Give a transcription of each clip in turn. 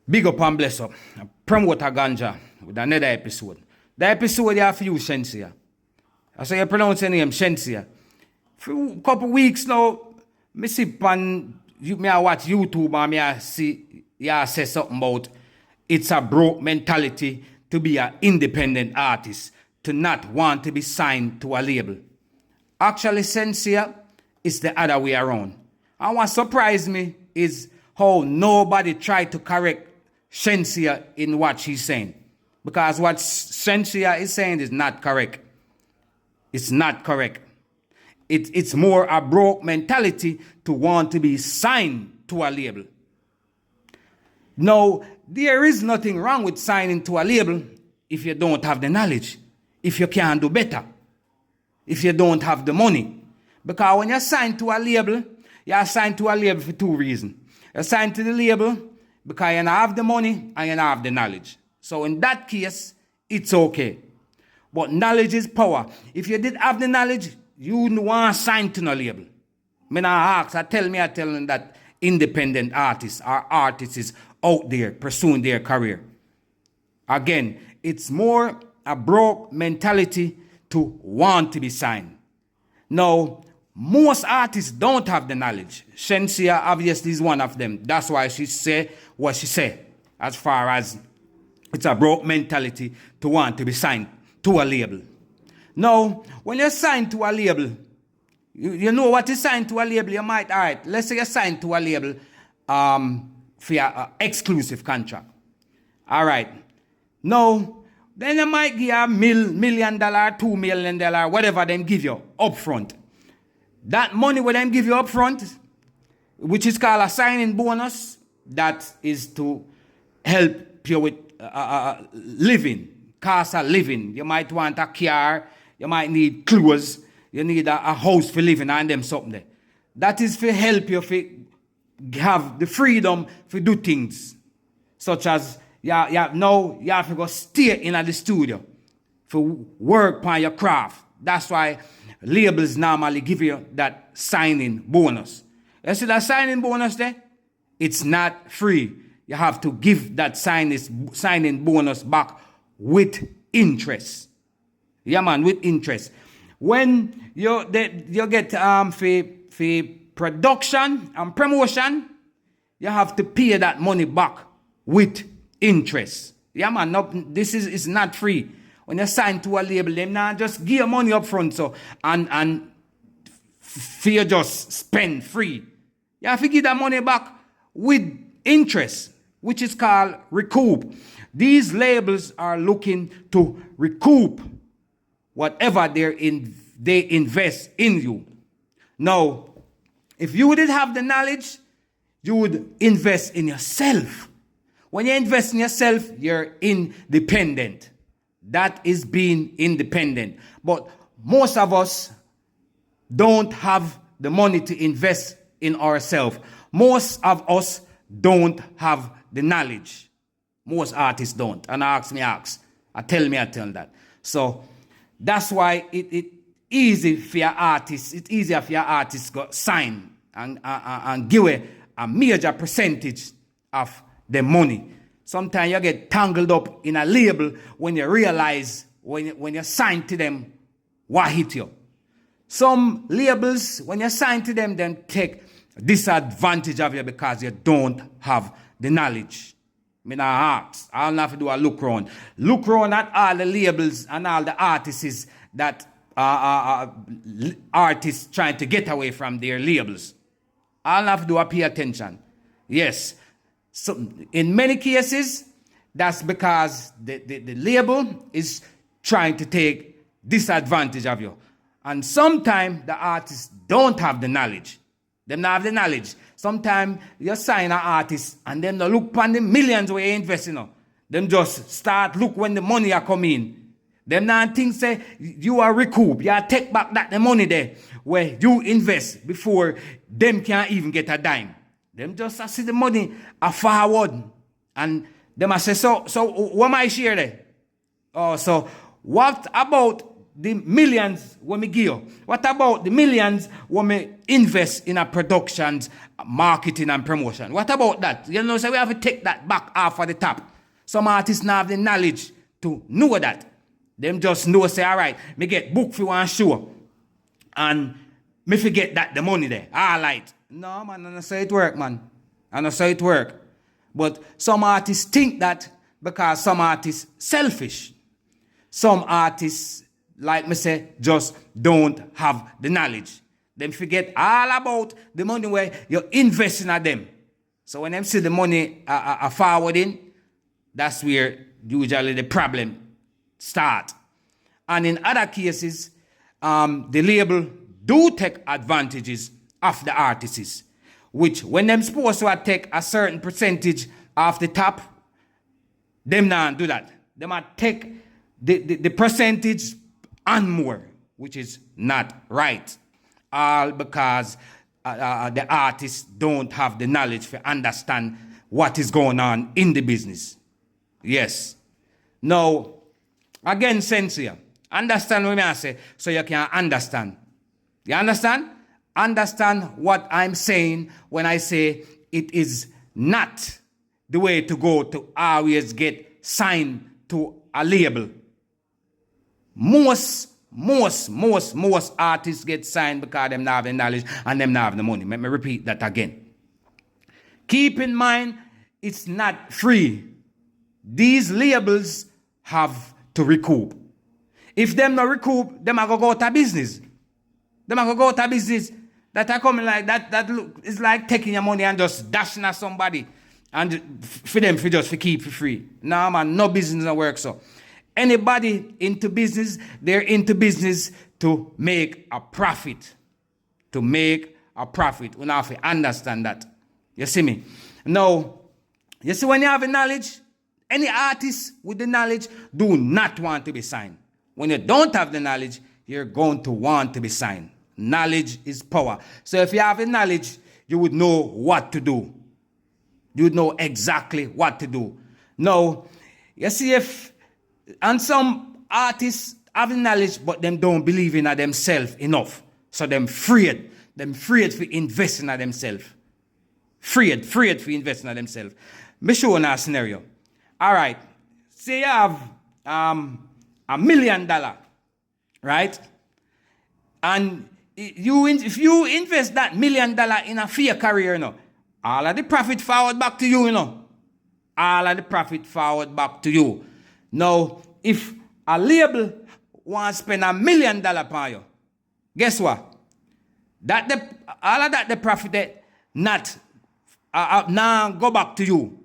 Big up and bless up. Promoter Ganja with another episode. The episode you have for you, Shenseea. I say you pronounce your name, Shenseea. For a couple weeks now, me see on me I watch YouTube and me I see you say something about it's a broke mentality to be an independent artist, to not want to be signed to a label. Actually, Shenseea, it's the other way around. And what surprised me is how nobody tried to correct Shenseea in what she's saying. Because what Shenseea is saying is not correct. It's not correct. It's more a broke mentality to want to be signed to a label. Now, there is nothing wrong with signing to a label if you don't have the knowledge, if you can't do better, if you don't have the money. Because when you sign to a label, you are signed to a label for two reasons. You're signed to the label because you don't have the money and you don't have the knowledge. So in that case, it's okay. But knowledge is power. If you did have the knowledge, you wouldn't want to sign to no label. I tell them that independent artists or artists is out there pursuing their career. Again, it's more a broke mentality to want to be signed. Now, most artists don't have the knowledge. Shenseea obviously is one of them. That's why she say what she said, as far as it's a broke mentality to want to be signed to a label. Now, when you're signed to a label, you know what is signed to a label. You might, all right, let's say you're signed to a label for your exclusive contract. All right. Now, then you might give $1 million, $2 million, whatever them give you up front. That money what them give you up front, which is called a signing bonus, that is to help you with living, cost of living. You might want a car, you might need clothes, you need a house for living and them something there. That is for help you to have the freedom to do things, such as now you have to go stay in the studio for work on your craft. That's why labels normally give you that signing bonus. You see that signing bonus there? It's not free. You have to give that signing bonus back with interest. Yeah, man, with interest. When you get for production and promotion, you have to pay that money back with interest. Yeah, man, this is not free. When you sign to a label, them not just give you money up front and for you just spend free. You have to give that money back with interest, which is called recoup. These labels are looking to recoup whatever they invest in you. Now, if you didn't have the knowledge, you would invest in yourself. When you invest in yourself, you're independent. That is being independent. But most of us don't have the money to invest in ourselves. Most of us don't have the knowledge. Most artists don't. And I tell that. So that's why it's easy for your artists. It's easier for your artists to sign and give a major percentage of the money. Sometimes you get tangled up in a label when you realize, when you sign to them, what hit you. Some labels, when you sign to them, then take disadvantage of you because you don't have the knowledge. I'll have to do a look around. Look around at all the labels and all the artists that are artists trying to get away from their labels. I'll have to do a pay attention. Yes. So in many cases, that's because the label is trying to take disadvantage of you. And sometimes the artists don't have the knowledge. Them not have the knowledge. Sometimes you sign an artist and them don't look upon the millions where you invest in. Them just start look when the money are coming. Them not think say you are recoup. You are take back the money there where you invest before them can't even get a dime. Them just see the money forward. And them say, so what am I share there? Oh, so what about the millions when me give you? What about the millions when me invest in a productions, marketing and promotion? What about that? You know, so we have to take that back off of the top. Some artists now have the knowledge to know that. Them just know, say, all right, me get booked for one show. And me forget that the money there. All right. No, man, I don't say it work, man. I don't say it work. But some artists think that because some artists selfish. Some artists, like me say, just don't have the knowledge. Them forget all about the money where you're investing at them. So when them see the money forwarding, that's where usually the problem start. And in other cases, the label do take advantages of the artists, which when them supposed to take a certain percentage off the top, them not do that. They might take the percentage and more, which is not right. All because the artists don't have the knowledge to understand what is going on in the business. Yes. Now, again, Shenseea, understand what I say so you can understand. You understand? Understand what I'm saying when I say it is not the way to go to always get signed to a label. Most artists get signed because them not have the knowledge and them not have the money. Let me repeat that again. Keep in mind, it's not free. These labels have to recoup. If them not recoup, them are going to go out of business. Them are going to go out of business. That are coming like that. That look, it's like taking your money and just dashing at somebody. And for them, for keep for free. No, man, no business don't work so. Anybody into business, they're into business to make a profit. To make a profit. We have to understand that. You see me? Now, you see when you have the knowledge, any artist with the knowledge do not want to be signed. When you don't have the knowledge, you're going to want to be signed. Knowledge is power. So if you have the knowledge, you would know what to do. You would know exactly what to do. Now, you see and some artists have the knowledge, but them don't believe in themselves enough. So them afraid for investing in themselves. Afraid for investing in themselves. Me show you a scenario. All right, say you have $1 million, right? And if you invest that $1 million in a fair career, you know, all of the profit forward back to you, you know. All of the profit forward back to you. Now, if a label wants to spend $1 million upon you, guess what? All of that the profit not now go back to you.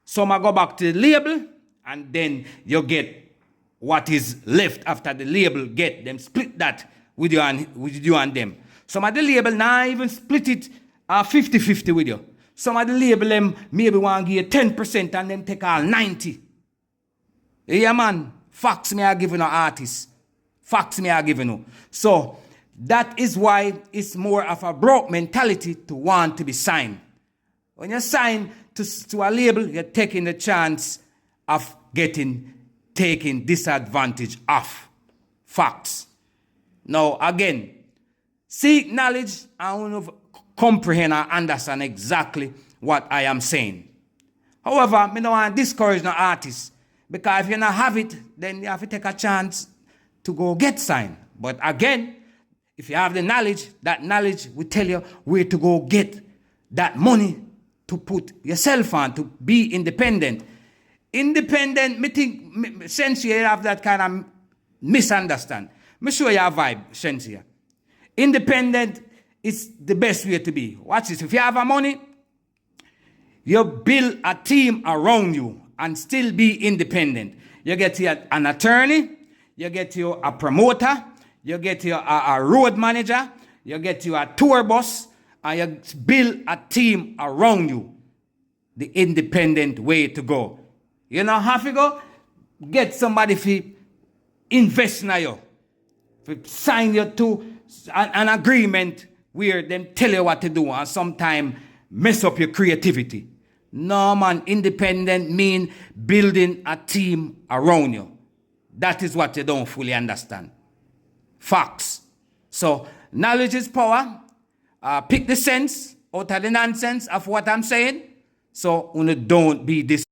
Some go back to the label, and then you get what is left after the label get them split that with you and them. Some of the label now even split it 50-50 with you. Some of the label them maybe want to give you 10% and them take all 90%. Yeah, man. Facts me are giving no artists. Facts me are giving no. So that is why it's more of a broke mentality to want to be signed. When you sign to a label, you're taking the chance of taking disadvantage of facts. Now, again, seek knowledge and comprehend and understand exactly what I am saying. However, I don't want to discourage no artists, because if you don't have it, then you have to take a chance to go get signed. But again, if you have the knowledge, that knowledge will tell you where to go get that money to put yourself on, to be independent. Independent, me think, since you have that kind of misunderstand. Me show you a vibe, Shenseea. Independent is the best way to be. Watch this. If you have a money, you build a team around you and still be independent. You get you an attorney, you get you a promoter, you get you a road manager, you get you a tour bus, and you build a team around you. The independent way to go. You know how to go? Get somebody to invest in you. To sign you to an agreement where them tell you what to do and sometimes mess up your creativity. No, man, independent mean building a team around you. That is what you don't fully understand. Facts. So knowledge is power. Pick the sense out of the nonsense of what I'm saying. So don't be this.